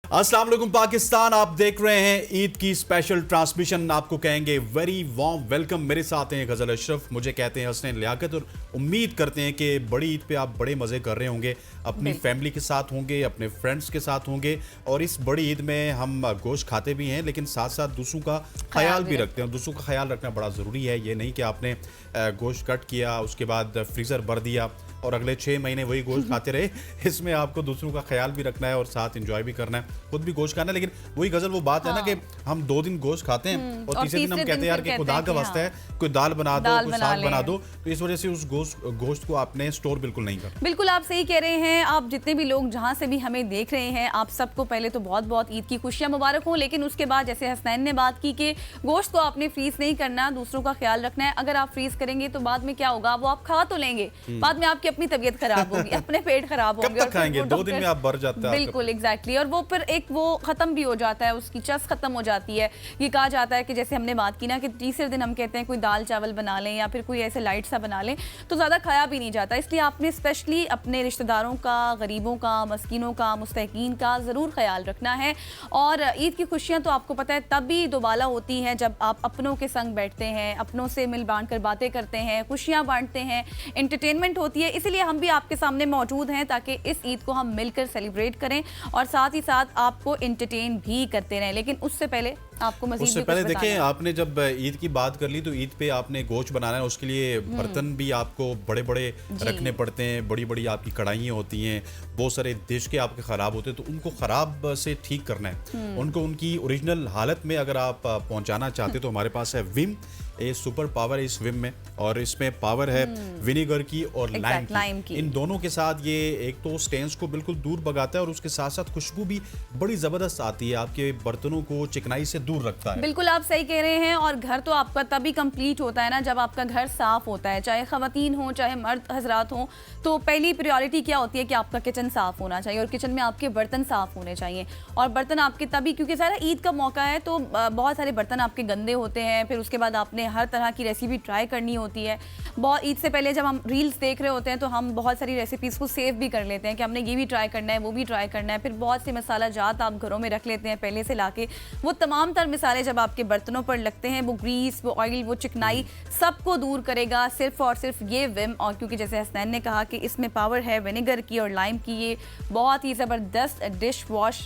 अस्सलाम वालेकुम पाकिस्तान, आप देख रहे हैं ईद की स्पेशल ट्रांसमिशन। आपको कहेंगे वेरी वार्म वेलकम। मेरे साथ हैं गजल अशरफ, मुझे कहते हैं हसनैन लियाकत, और उम्मीद करते हैं कि बड़ी ईद पे आप बड़े मज़े कर रहे होंगे, अपनी फैमिली के साथ होंगे, अपने फ्रेंड्स के साथ होंगे। और इस बड़ी ईद में हम गोश्त खाते भी हैं, लेकिन साथ साथ दूसरों का ख्याल भी रखते हैं। दूसरों का ख्याल रखना बड़ा ज़रूरी है। ये नहीं कि आपने गोश्त कट किया, उसके बाद फ्रीज़र भर दिया और अगले 6 महीने वही गोश्त खाते रहे। इसमें आपको दूसरों का ख्याल भी रखना है और साथ एंजॉय भी करना है, खुद भी गोश्त खाना है। लेकिन वही गजल वो बात है ना कि हम 2 दिन गोश्त खाते हैं और तीसरे दिन हम कहते हैं यार कि खुदा का वास्ता है कोई दाल बना दो, कोई साग बना दो। तो इस वजह से उस गोश्त को आपने स्टोर बिल्कुल नहीं करना। बिल्कुल आप सही कह रहे हैं। आप जितने भी लोग जहां से भी हमें देख रहे हैं, आप सबको पहले तो बहुत बहुत ईद की खुशियां मुबारक हो। लेकिन उसके बाद जैसे हसनैन ने बात की कि गोश्त को आपने फ्रीज नहीं करना, दूसरों का ख्याल रखना है। अगर आप फ्रीज करेंगे तो बाद में क्या होगा, वो आप खा तो लेंगे, बाद में आपकी अपनी तबीयत खराब होगी, अपने पेट खराब होंगे। कब तक खाएंगे? 2 दिन में आप भर जाते हैं। बिल्कुल एग्जैक्टली। और वो फिर एक वो खत्म भी हो जाता है, उसकी चस खत्म हो जाती है। ये कहा जाता है कि जैसे हमने बात की ना कि तीसरे दिन हम कहते हैं कोई दाल चावल बना लें या फिर कोई ऐसे लाइट सा बना लें तो ज़्यादा खाया भी नहीं जाता। इसलिए आपने स्पेशली अपने रिश्तेदारों का, गरीबों का, मस्कीनों का, मुस्तहकीन का ज़रूर ख्याल रखना है। और ईद की खुशियाँ तो आपको पता है तभी दोबाला होती हैं जब आप अपनों के संग बैठते हैं, अपनों से मिल बांट कर बातें करते हैं, खुशियाँ बांटते हैं, एंटरटेनमेंट होती है। इसीलिए हम भी आपके सामने मौजूद हैं ताकि इस ईद को हम मिलकर सेलिब्रेट करें और साथ ही साथ आपको एंटरटेन भी करते रहें। लेकिन उससे पहले आपको उससे पहले देखें, आपने जब ईद की बात कर ली तो ईद पे आपने गोश्त बनाना है, उसके लिए बर्तन भी आपको बड़े बड़े रखने पड़ते हैं, बड़ी बड़ी आपकी कढ़ाइयाँ होती हैं, बहुत सारे डिश के आपके ख़राब होते हैं, तो उनको ख़राब से ठीक करना है, उनको उनकी ओरिजिनल हालत में अगर आप पहुँचाना चाहते तो हमारे पास है विम। ये सुपर पावर है इस विम में, और इसमें पावर है विनेगर की और लाइम की। इन दोनों के साथ ये एक तो स्टेन्स को बिल्कुल दूर भगाता है और उसके साथ साथ खुशबू भी बड़ी ज़बरदस्त आती है, आपके बर्तनों को चिकनाई से दूर रखता है। बिल्कुल आप सही कह रहे हैं। और घर तो आपका तभी कंप्लीट होता है ना जब आपका घर साफ होता है, चाहे ख़वातीन हो चाहे मर्द हजरात हो। तो पहली प्रायोरिटी क्या होती है कि आपका किचन साफ होना चाहिए और किचन में आपके बर्तन साफ होने चाहिए। और बर्तन आपके तभी, क्योंकि सारा ईद का मौका है तो बहुत सारे बर्तन आपके गंदे होते हैं। फिर उसके बाद आपने हर तरह की रेसिपी ट्राई करनी होती है। बहुत ईद से पहले जब हम रील्स देख रहे होते हैं तो हम बहुत सारी रेसिपीज़ को सेव भी कर लेते हैं कि हमने ये भी ट्राई करना है, वो भी ट्राई करना है। फिर बहुत से मसाला जात आप घरों में रख लेते हैं पहले से लाके। वो तमाम तर मसाले जब आपके बर्तनों पर लगते हैं, वो ग्रीस, वो ऑयल, वो चिकनाई सबको दूर करेगा सिर्फ और सिर्फ ये विम। और क्योंकि जैसे हसनैन ने कहा कि इसमें पावर है विनेगर की और लाइम की, ये बहुत ही ज़बरदस्त डिश वॉश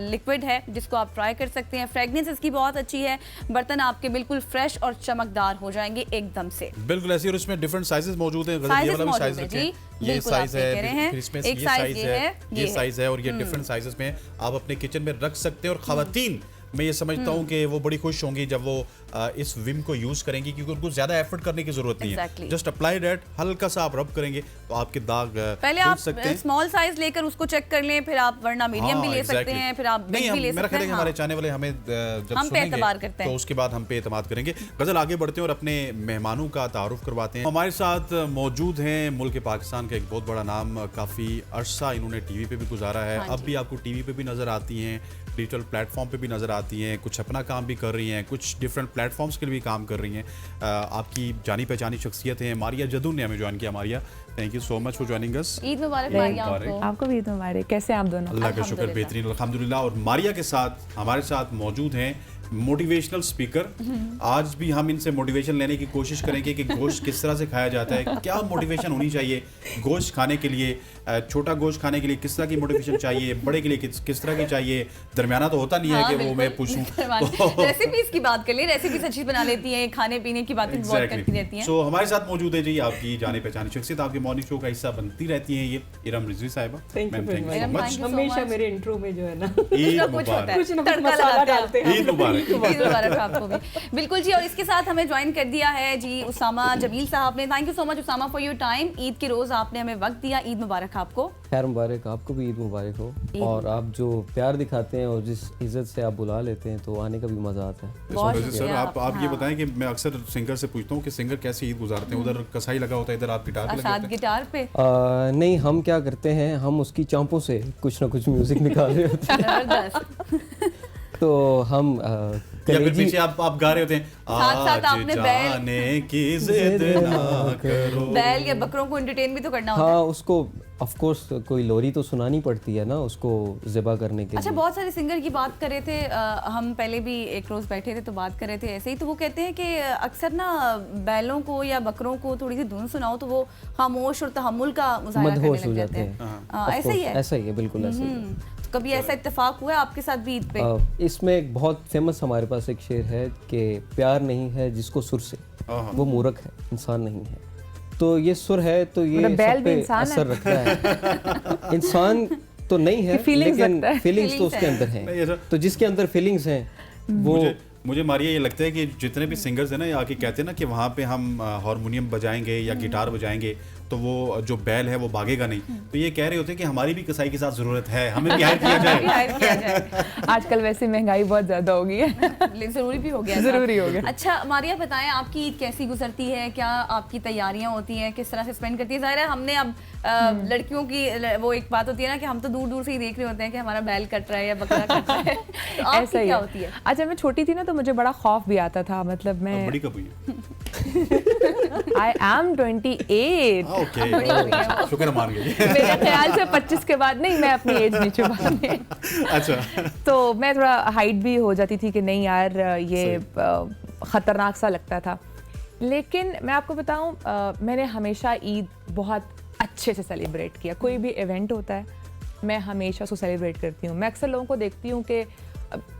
लिक्विड है जिसको आप ट्राई कर सकते हैं। फ्रेगनेंस इसकी बहुत अच्छी है, बर्तन आपके बिल्कुल फ्रेश और चमकदार हो जाएंगे एकदम से। बिल्कुल ऐसी। और इसमें डिफरेंट साइजेस मौजूद हैं। ये वाला भी साइज रखें, ये साइज है, फिर इसमें ये साइज है, ये साइज है, और ये डिफरेंट साइजेस में आप अपने किचन में रख सकते हैं। और खवातीन मैं ये समझता हूँ कि वो बड़ी खुश होंगी जब वो इस विम को यूज करेंगी, क्योंकि उनको ज्यादा एफर्ट करने की जरूरत नहीं है। जस्ट अप्लाई दैट, हल्का सा आप रब करेंगे तो आपके दाग पहले आप स्मॉल साइज लेकर उसको चेक कर लें, फिर आप वरना मीडियम भी ले सकते हैं, फिर आप बिग भी ले सकते हैं। हमारे चाहने वाले हमें जब हम पे एतबार करते हैं तो उसके बाद हम पे एतमाद करेंगे। गजल आगे बढ़ते हैं और अपने मेहमानों का तारुफ करवाते हैं। हमारे साथ मौजूद हैं मुल्क पाकिस्तान का एक बहुत बड़ा नाम, काफ़ी अरसा इन्होंने टीवी पे भी गुजारा है, अब भी आपको टीवी पे भी नज़र आती हैं, डिजिटल प्लेटफॉर्म पे भी नज़र आती हैं, कुछ अपना काम भी कर रही हैं, कुछ डिफरेंट प्लेटफॉर्म्स के लिए भी काम कर रही हैं। आपकी जानी पहचानी शख्सियत है। मारिया जदू ने हमें ज्वाइन किया। Maria, thank you so much for joining us. Eid मुबारक मारिया आपको भी ईद मुबारक। कैसे आप दोनों? अल्लाह का शुक्र, बेहतरीन अल्हम्दुलिल्लाह। और मारिया के साथ हमारे साथ मौजूद हैं मोटिवेशनल स्पीकर। आज भी हम इनसे मोटिवेशन लेने की कोशिश करेंगे कि गोश्त किस तरह से खाया जाता है, क्या मोटिवेशन होनी चाहिए गोश्त खाने के लिए, छोटा गोश्त खाने के लिए किस तरह की मोटिवेशन चाहिए, बड़े के लिए किस तरह की चाहिए, दरमियाना तो होता नहीं है कि वो मैं पूछूं। रेसिपीज की बात कर ले, रेसिपीज अच्छी बना लेती हैं, खाने पीने की बातें बहुत करती रहती हैं। सो हमारे साथ मौजूद है जी आपकी जाने पहचानी शख्सियत, आपके मॉर्निंग शो का हिस्सा बनती रहती हैं, ये इरम रिजवी साहिबा। हमेशा मेरे इंट्रो में जो है ना कुछ ना कुछ मसाला डालते हैं। ईद मुबारक आपको भी। बिल्कुल जी। और इसके साथ हमें ज्वाइन कर दिया है जी उसामा जमील साहब ने। Thank you so much Usama for your time. Eid के रोज आपने हमें वक्त दिया, ईद मुबारक आपको। खैर मुबारक, आपको भी ईद मुबारक हो। और आप जो प्यार दिखाते हैं और जिस इज्जत से आप बुला लेते हैं तो आने का भी मजा आता है। सर आप ये बताएं कि मैं अक्सर सिंगर से पूछता हूँ कि सिंगर कैसे ईद गुजारते हैं, उधर कसाई लगा होता है, इधर आप गिटार पे। नहीं, हम क्या करते हैं, हम उसकी चांपों से कुछ ना कुछ म्यूजिक निकाल रहे होते हैं। तो हम या फिर पीछे आप गा रहे होते हैं साथ आपने बैल- जाने की जिद ना करो। बैल या बकरों को एंटरटेन भी तो करना होता है। हाँ, उसको ऑफ कोर्स कोई लोरी तो सुनानी पड़ती है ना उसको ज़िबा करने के अच्छा, लिए। बहुत सारे सिंगर की बात कर रहे थे, हम पहले भी एक रोज बैठे थे तो बात कर रहे थे ऐसे ही, तो वो कहते हैं कि अक्सर ना बैलों को या बकरों को थोड़ी सी धुन सुनाओ तो वो खामोश और तहम्मुल का मुजाहरा करने मदहोश हो लग जाते जाते हैं। हैं। Of ऐसा ही course, है। ऐसा ही है, बिल्कुल ऐसा ही है। तो कभी ऐसा इत्तेफाक हुआ है आपके साथ भी ईद पे? इसमें एक बहुत फेमस हमारे पास एक शेर है कि प्यार नहीं है जिसको सुर से, वो मूर्ख है, इंसान नहीं है। तो ये सुर है तो ये मतलब बैल सब भी पे इंसान है। असर रखता है। इंसान तो नहीं है, feelings लेकिन रखता है। फीलिंग्स तो Feelings उसके है। अंदर नहीं, हैं। ऐसा- तो जिसके अंदर फीलिंग्स हैं वो मुझे मारिया ये लगता है कि जितने भी सिंगर्स हैं ना, ये आके कहते हैं ना कि वहाँ पे हम हारमोनियम बजाएंगे या गिटार बजाएंगे तो वो जो बैल है वो भागेगा नहीं। तो ये कह रहे होते हैं कि हमारी भी कसाई के साथ जरूरत है, हमें भी हायर किया जाए। हायर किया जाए। आजकल वैसे महंगाई बहुत ज्यादा हो गई है। लेकिन जरूरी भी हो गया। जरूरी हो गया। अच्छा मारिया, बताएं आपकी ईद कैसी गुजरती है, क्या आपकी तैयारियां होती हैं, किस तरह से स्पेंड करती है? जाहिर है हमने अब लड़कियों की वो एक बात होती है ना कि हम तो दूर दूर से ही देख रहे होते हैं कि हमारा बैल कट रहा है या बकरा कट रहा है। तो आपकी ऐसा ही क्या है। होती है? अच्छा, मैं छोटी थी ना तो मुझे बड़ा खौफ भी आता था, मतलब अब मैं बड़ी कब हुई है? I am 28। ओके, शुक्र मान गई। मेरे ख्याल से 25 के बाद नहीं, मैं अपनी एज नहीं छुपाने। अच्छा, तो मैं थोड़ा हाइट भी हो जाती थी कि नहीं यार ये ख़तरनाक सा लगता था। लेकिन मैं आपको बताऊं, मैंने हमेशा ईद बहुत अच्छे से सेलिब्रेट किया। कोई भी इवेंट होता है मैं हमेशा उसको सेलिब्रेट करती हूँ। मैं अक्सर लोगों को देखती हूँ कि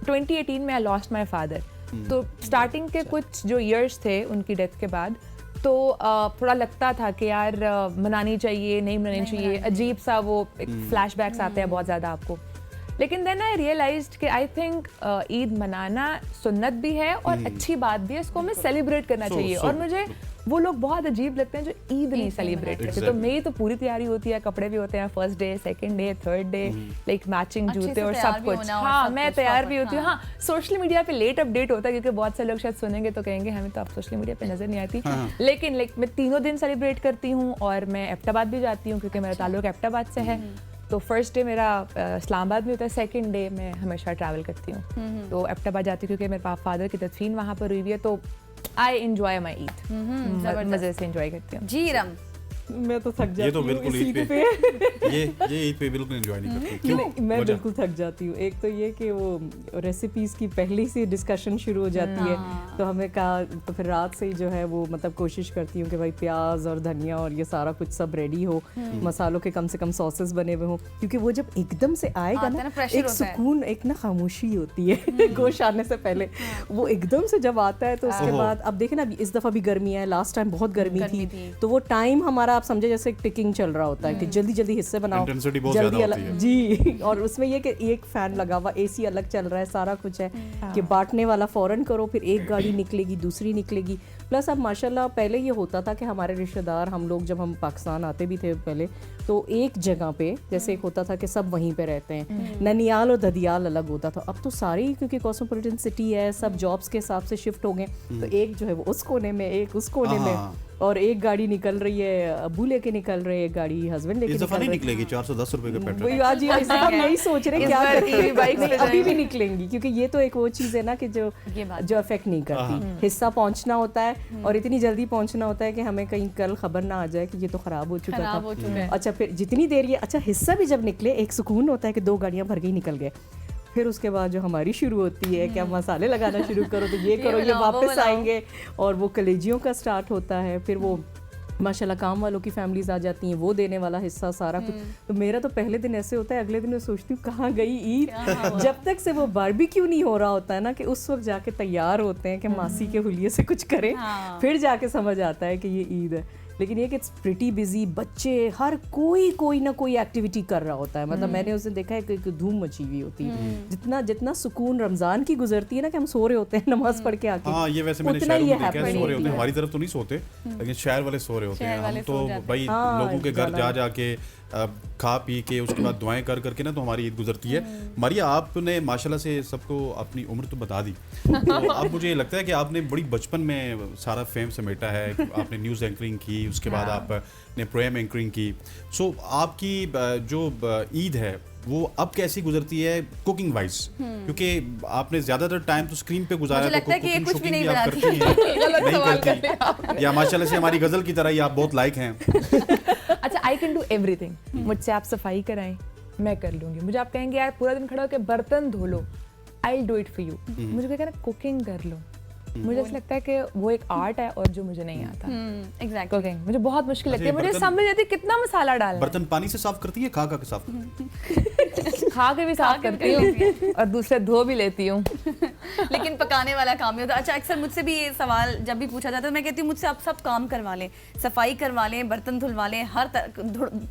2018 में आई लॉस्ट माई फादर, तो स्टार्टिंग के कुछ जो ईयर्स थे उनकी डेथ के बाद तो थोड़ा लगता था कि यार मनानी चाहिए, नहीं मनानी चाहिए, अजीब सा वो एक फ्लैशबैक्स आते हैं बहुत ज़्यादा आपको। लेकिन देन आई रियलाइज्ड कि आई थिंक ईद मनाना सुन्नत भी है और अच्छी बात भी है, इसको हमें सेलिब्रेट करना चाहिए। और मुझे वो लोग बहुत अजीब लगते हैं जो ईद नहीं सेलिब्रेट करते। तो मेरी तो पूरी तैयारी होती है, कपड़े भी होते हैं, first day, second day, third day, like matching जूते और सब कुछ। हाँ, मैं तैयार भी होती हूँ। हाँ, सोशल मीडिया पे लेट अपडेट होता है क्योंकि बहुत से लोग शायद सुनेंगे तो कहेंगे हमें तो आप सोशल मीडिया पे नजर नहीं आती। लेकिन मैं तीनों दिन सेलिब्रेट करती हूँ और मैं एबटाबाद भी जाती हूँ क्योंकि मेरा ताल्लुक एबटाबाद से है। तो फर्स्ट डे मेरा इस्लामाबाद में होता है, सेकंड डे मैं हमेशा ट्रैवल करती हूँ तो एबटाबाद जाती हूँ क्योंकि मेरे फादर की तदफीन वहाँ पर हुई हुई है। तो आई एंजॉय माई ईद, मज़े से एंजॉय करती हूँ। जी रम, मैं तो थक जाती ये तो हूँ बिल्कुल इस ईद ईद पे पे। ये ईद पे बिल्कुल एंजॉय नहीं करते। क्यों? मैं वजह? बिल्कुल थक जाती हूँ। एक तो ये कि वो रेसिपीज़ की पहली सी डिस्कशन शुरू हो जाती है, तो हमें कहा तो फिर रात से ही जो है वो मतलब कोशिश करती हूँ कि भाई प्याज और धनिया और ये सारा कुछ सब रेडी हो, मसालों के कम से कम सॉसेस बने हुए हों, क्योंकि वो जब एकदम से आएगा आता है ना ना, pressure एक होता है। सुकून, एक ना खामोशी होती है गोश आने से पहले। वो एकदम से जब आता है तो उसके बाद अब देखें ना, इस दफ़ा भी गर्मी है, लास्ट टाइम बहुत गर्मी थी, तो वो टाइम हमारा आप समझे जैसे टिकिंग चल रहा होता है कि जल्दी जल्दी हिस्से बनाओ, Intensity बहुत जल्दी ज़्यादा अलग होती है। जी। और उसमें ये कि एक फैन लगा हुआ, एसी अलग चल रहा है, सारा कुछ है कि बांटने वाला फौरन करो, फिर एक गाड़ी निकलेगी, दूसरी निकलेगी। प्लस अब माशाल्लाह पहले ये होता था कि हमारे रिश्तेदार, हम लोग जब हम पाकिस्तान आते भी थे पहले, तो एक जगह पे जैसे एक होता था कि सब वहीं पे रहते हैं, ननियाल और ददियाल अलग होता था। अब तो सारी क्योंकि कॉस्मोपॉलिटन सिटी है, सब जॉब्स के हिसाब से शिफ्ट हो गए, तो एक जो है वो उस कोने में, एक उस कोने में, और एक गाड़ी निकल रही है, अबू लेके निकल रहे हैं, एक गाड़ी हस्बैंड लेके इस दफा निकल नहीं रहे निकलेगी 410 रुपए का पेट्रोल। वही आज ये इस हम यही सोच रहे हैं क्या करेंगे, बाइक अभी भी निकलेंगी क्योंकि ये तो एक वो चीज़ है ना कि जो अफेक्ट नहीं करती। हिस्सा पहुंचना होता है और इतनी जल्दी पहुंचना होता है कि हमें कहीं कल खबर ना आ जाए कि ये तो खराब हो चुका था। अच्छा, फिर जितनी देर ये अच्छा हिस्सा भी जब निकले, एक सुकून होता है कि 2 गाड़ियां भर गई, निकल गए। फिर उसके बाद जो हमारी शुरू होती है कि आप मसाले लगाना शुरू करो, तो ये करो, ये वापस आएंगे, और वो कलेजियों का स्टार्ट होता है। फिर वो माशाल्लाह काम वालों की फैमिलीज आ जाती हैं, वो देने वाला हिस्सा सारा कुछ। तो मेरा तो पहले दिन ऐसे होता है, अगले दिन मैं सोचती हूँ कहाँ गई ईद। जब तक से वो बारबेक्यू नहीं हो रहा होता है ना, कि उस वक्त जाके तैयार होते हैं कि मासी के हुलिये से कुछ करें, फिर जाके समझ आता है कि ये ईद है। लेकिन ये कि इट्स प्रिटी बिजी, बच्चे हर कोई ना कोई एक्टिविटी कर रहा होता है। मतलब मैंने उस दिन देखा है कि धूम मची हुई होती है। जितना सुकून रमजान की गुजरती है ना कि हम सो रहे होते हैं नमाज पढ़ के आके, हाँ, ये वैसे मैंने उतना शहरों ये में देखा है, सो रहे होते हैं। है। हमारी तरफ तो नहीं सोते, लेकिन शहर वाले सो रहे होते हैं। हम तो भाई लोगों के घर जा जाके खा पी के उसके बाद दुआएं कर करके ना तो हमारी ईद गुजरती है। मारिया, आपने माशाल्लाह से सबको अपनी उम्र तो बता दी, तो अब मुझे लगता है कि आपने बड़ी बचपन में सारा फेम समेटा है। आपने न्यूज़ एंकरिंग की, उसके बाद आपने प्रोग्राम एंकरिंग की। सो आपकी जो ईद है वो अब कैसी गुजरती है कुकिंग वाइज, क्योंकि आपने ज्यादातर टाइम तो स्क्रीन पे गुजारा, मुझे लगता है कि ये कुछ भी नहीं बनाती नहीं करती, या माशाल्लाह से हमारी गजल की तरह ही आप बहुत लाइक हैं। अच्छा, आई कैन डू एवरीथिंग। मुझसे आप सफाई कराएं, मैं कर लूंगी। मुझे आप कहेंगे यार पूरा दिन खड़ा होकर बर्तन धो लो, I will do it for you. मुझे कहेगा ना कुकिंग कर लो, मुझे ऐसा लगता है कि वो एक आर्ट है और जो मुझे नहीं आता। एग्जैक्टली कुकिंग मुझे बहुत मुश्किल लगती है, मुझे समझ नहीं आती कितना मसाला डालना है। बर्तन पानी से साफ करती है, खा के साफ करती खा के भी साफ करती हूँ और दूसरे धो भी लेती हूँ। लेकिन पकाने वाला काम ही होता है। अच्छा, अक्सर मुझसे भी ये सवाल जब भी पूछा जाता है तो मैं कहती हूँ मुझसे आप सब काम करवा लें, सफाई करवा लें, बर्तन धुलवा लें,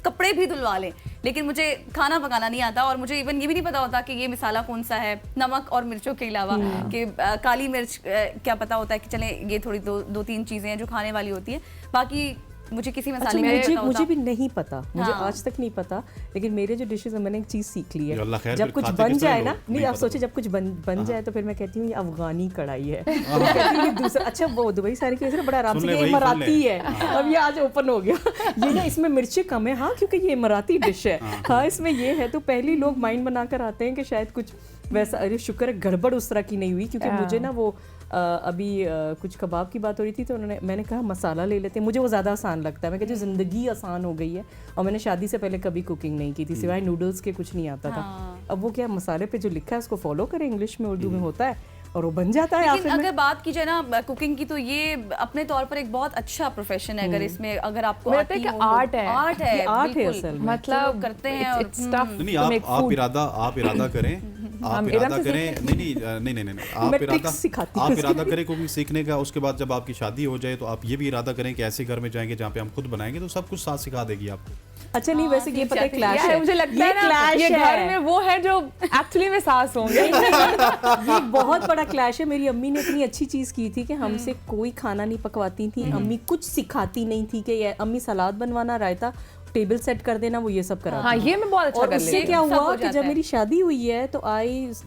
कपड़े भी धुलवा लें, लेकिन मुझे खाना पकाना नहीं आता और मुझे इवन ये भी नहीं पता होता कि ये मसाला कौन सा है, नमक और मिर्चों के अलावा कि काली मिर्च क्या पता होता है कि चले ये थोड़ी दो तीन चीज़ें हैं जो खाने वाली होती है, बाकी मुझे किसी मसाले में मुझे भी नहीं पता, मुझे आज तक नहीं पता। लेकिन मेरे जो डिशेज है मैंने एक चीज़ सीख ली है, जब कुछ बन जाए ना, नहीं आप सोचे जब कुछ बन जाए तो फिर मैं कहती हूँ ये अफगानी कढ़ाई है, फिर मैं कहती हूँ ये दूसरा, अच्छा वो दुबई सारी के बड़ा आराम से, ये इमराती है, अब ये आज ओपन हो गया, ये ना इसमें मिर्ची कम है, हाँ क्योंकि ये इमराती डिश है, हाँ इसमें ये है, तो पहले लोग माइंड बनाकर आते हैं कि शायद कुछ वैसा, अरे शुक्र है गड़बड़ उस तरह की नहीं हुई, क्योंकि मुझे ना वो अभी कुछ कबाब की बात हो रही थी तो मैंने कहा मसाला ले लेते हैं, मुझे वो ज़्यादा आसान लगता है, मैं कहती हूँ ज़िंदगी आसान हो गई है। और मैंने शादी से पहले कभी कुकिंग नहीं की थी, सिवाय नूडल्स के कुछ नहीं आता था। अब वो क्या मसाले पे जो लिखा है उसको फॉलो करें, इंग्लिश में उर्दू में होता है और वो बन जाता है। लेकिन अगर बात की जाए ना कुकिंग की तो ये अपने तौर पर एक बहुत अच्छा प्रोफेशन है, अगर इसमें अगर आपको आती हो, आर्ट है, आर्ट है, आर्ट है असल में, मतलब करते हैं और नहीं, आप इरादा करें, आप इरादा करें, नहीं आप इरादा करें कुकिंग सीखने का, उसके बाद जब आपकी शादी हो जाए तो आप ये भी इरादा करें कि ऐसे घर में जाएंगे जहाँ पे हम खुद बनाएंगे, तो सब कुछ साथ सिखा देगी आपको। अच्छा नहीं, वैसे ये पता है क्लैश है, मुझे लगता है ना ये घर में वो है जो एक्चुअली में सास होंगे। ये बहुत बड़ा क्लैश है। मेरी अम्मी ने इतनी अच्छी चीज की थी कि हमसे कोई खाना नहीं पकवाती थी, अम्मी कुछ सिखाती नहीं थी कि अम्मी सलाद बनवाना, रायता, टेबल सेट कर देना, वो ये सब करा। हाँ, ये मैं बहुत अच्छा कर लेती हूँ। उससे क्या हुआ कि जब मेरी शादी हुई है तो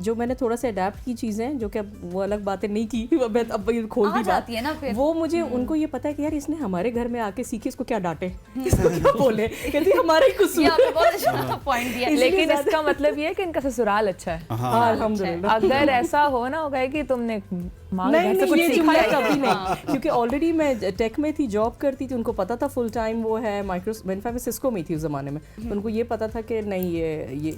जो मैंने थोड़ा सा अडेप्ट की चीजें, जो कि वो अलग बातें नहीं की, अब ये खोल दी बात है ना, फिर वो मुझे उनको ये पता है कि यार इसने हमारे घर में आके सीखी, इसको क्या डांटे, इसको क्या बोले, कहती हमारा ही कसूर। बहुत अच्छा पॉइंट दिया। लेकिन इसका मतलब ये है कि इनका ससुराल अच्छा है। अल्हम्दुलिल्लाह। अगर ऐसा हो ना होगा कि तुमने नहीं ये जुमला कभी नहीं, क्योंकि ऑलरेडी मैं टेक में थी, जॉब करती थी, उनको पता था फुल टाइम वो है माइक्रोसॉफ्ट में, सिस्को में थी उस जमाने में, तो उनको ये पता था कि नहीं ये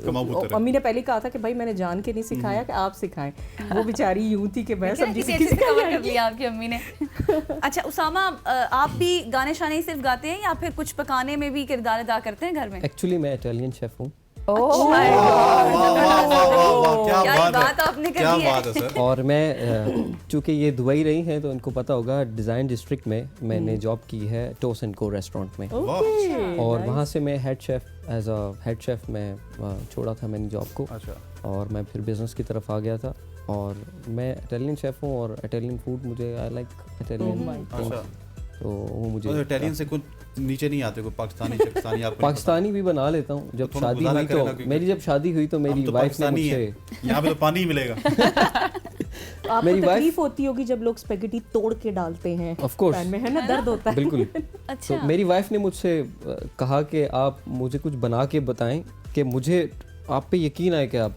अम्मी ने पहले कहा था कि भाई मैंने जान के नहीं सिखाया कि आप सिखाएं। वो बेचारी यूं थी कि मैं सब्जी सीखी कर लिया आपकी अम्मी ने। अच्छा उसामा, आप भी गाने शाने सिर्फ गाते हैं या फिर कुछ पकाने में भी किरदार अदा करते हैं घर में? एक्चुअली मैं इटालियन शेफ हूँ। क्या बात आपने कर दी है। और मैं चूँकि ये दुबई रही हैं तो इनको पता होगा, डिज़ाइन डिस्ट्रिक्ट में मैंने जॉब की है टोस एंड को रेस्टोरेंट में, और वहाँ से मैं हेड शेफ मैं छोड़ा था मैंने जॉब को, और मैं फिर बिजनेस की तरफ आ गया था। और मैं इटालियन शेफ हूँ और इटालियन फूड मुझे आई लाइक इटालियन, तो वो मुझे इटालियन से कुछ नीचे नहीं आते, कोई पाकिस्तानी आप पाकिस्तानी भी बना लेता हूँ। जब शादी हुई तो मेरी वाइफ ने मुझसे, यहाँ पे तो पानी ही मिलेगा। मेरी तकलीफ होती होगी जब लोग स्पेगेटी तोड़ के डालते हैं, ऑफ कोर्स पैन में, है ना, दर्द होता है। बिल्कुल। अच्छा। तो मेरी वाइफ ने मुझसे कहा कि आप मुझे कुछ बना के बताएं कि मुझे आप पे यकीन आए कि आप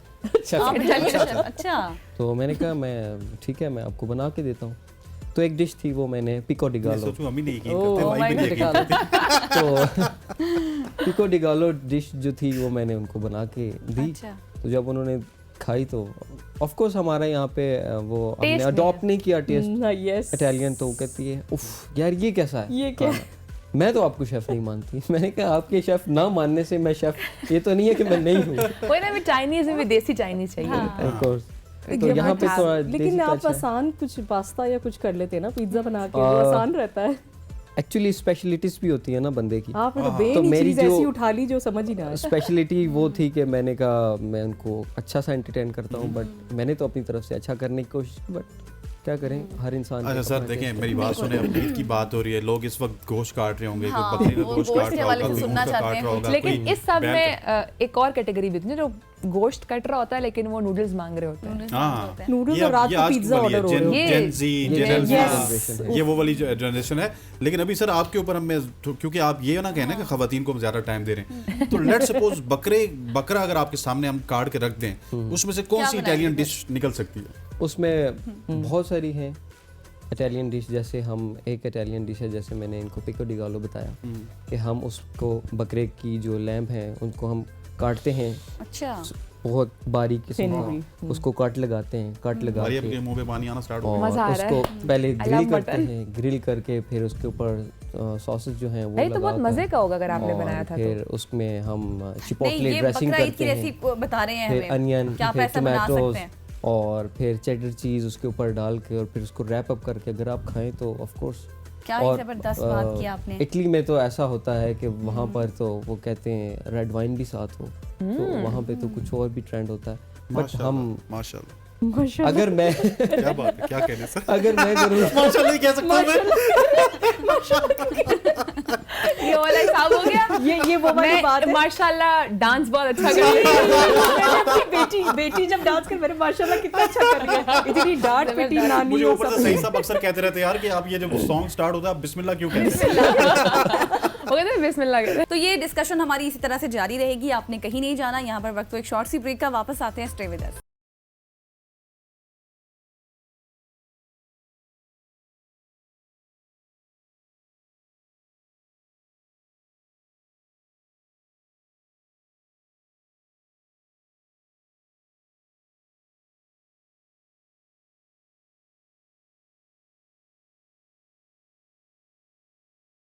शेफ। अच्छा। तो मैंने कहा मैं ठीक है, मैं आपको बना के देता हूँ। तो एक डिश थी, वो मैंने पिको डी गालो, तो पिको डी गालो डिश जो थी वो मैंने उनको बना के दी। तो जब उन्होंने खाई तो ऑफ कोर्स हमारा यहाँ पे वो हमने अडॉप्ट नहीं किया टेस्ट इटालियन, तो कहती है उफ यार ये कैसा है, ये क्या, मैं तो आपको शेफ नहीं मानती। मैंने कहा आपके शेफ ना मानने से मैं शेफ, ये तो नहीं है कि मैं नहीं हूँ। कोई ना भी चाइनीज में भी देसी चाइनीज चाहिए होता है। Of course. तो यहाँ पे तो लेकिन आप आसान कुछ पास्ता या कुछ कर लेते हैं ना, पिज्जा बना के, वो आसान रहता है। एक्चुअली स्पेशलिटीज भी होती है ना बंदे की, तो मेरी जो ऐसी उठा ली जो समझ ही ना आया। स्पेशलिटी वो थी कि मैंने कहा मैं उनको अच्छा सा एंटरटेन करता हूँ, बट मैंने तो अपनी तरफ से अच्छा करने की कोशिश की, बट क्या करें, हर इंसान के अच्छा सर अपने देखें taste मेरी बात सुने, अब ईद की बात हो रही है, लोग इस वक्त गोश्त काट रहे होंगे, हाँ, कोई बकरी का वो गोश्त गोश्त काट के रहा हवाले होगा, से कोई सुनना ऊँट का चाहते काट हैं। रहा होगा, लेकिन कोई इस सब बैल में एक और कैटेगरी भी होती है ना, जो गोश्त कट रहा होता है लेकिन वो नूडल्स मांग रहे होते हैं। हाँ नूडल्स ये और रात ये को आज की पिज्जा वाली है, ऑर्डर हो रहे हैं। Gen Z, ये Gen Gen Z Alpha, generation है। ये वो वाली जनरेशन है। लेकिन अभी सर आपके ऊपर हम क्योंकि आप ये ना कहना कि खवातीन को हम ज्यादा टाइम दे रहे हैं, तो लेट सपोज बकरा अगर आपके सामने हम काट के रख दें, उसमें से कौन सी इटालियन डिश निकल सकती है? उसमें बहुत सारी हैं इटालियन डिश। जैसे हम एक इटालियन डिश है, जैसे मैंने इनको पिको डी गालो बताया कि हम उसको बकरे की जो लैम्प है उनको हम काटते हैं अच्छा बहुत बारीक किस्म का, उसको कट लगाते हैं, कट लगा हमारी के आपके मुंह पे पानी आना स्टार्ट हो और गया। मज़ा आ रहा है। उसको पहले I ग्रिल love करते mutton। हैं, ग्रिल करके फिर उसके ऊपर सॉसेस जो हैं वो भाई तो बहुत लगाकर मजे का होगा अगर आपने और बनाया था फिर तो। उसमें हम नहीं, चिपोटले ये ड्रेसिंग बकरा ईद की करते हैं, रेसिपी बता रहे हैं फिर हमें अनियन, क्या आप फिर ऐसा बना टमाटोज सकते हैं। और फिर चेडर चीज़ उसके ऊपर डाल के और फिर उसको रैप अप करके अगर आप खाएं तो ऑफ कोर्स। क्या ही जबरदस्त बात की आपने। इटली में तो ऐसा होता है कि वहाँ पर तो वो कहते हैं रेड वाइन भी साथ हो, तो वहाँ पे तो कुछ और भी ट्रेंड होता है। बट हम माशाल्लाह अगर मैं क्या बात है, क्या कहने सर? अगर मैं करूँ माशाल्लाह ही कह सकता हूं मैं। ये वाला हिसाब हो गया। ये वो वाली बात मैं है। माशाल्लाह डांस बहुत अच्छा कर रही हूँ। मैंने अपनी बेटी जब डांस कर, मेरे माशाल्लाह कितना अच्छा कर रही है, इतनी डांट पिटी नानी मुझे और ऊपर सब। से सही सब अक्सर कहते रहते हैं यार कि आप ये जब सॉन्ग स्टार्ट होता है आप बिस्मिल्लाह क्यों कहते हैं? वो कहते हैं बिस्मिल्लाह कहते हैं। तो ये डिस्कशन हमारी इसी तरह से जारी रहेगी, आपने कहीं नहीं जाना। यहाँ पर वक्त तो एक शॉर्ट सी ब्रेक का, वापस आते हैं, स्टे विद अस।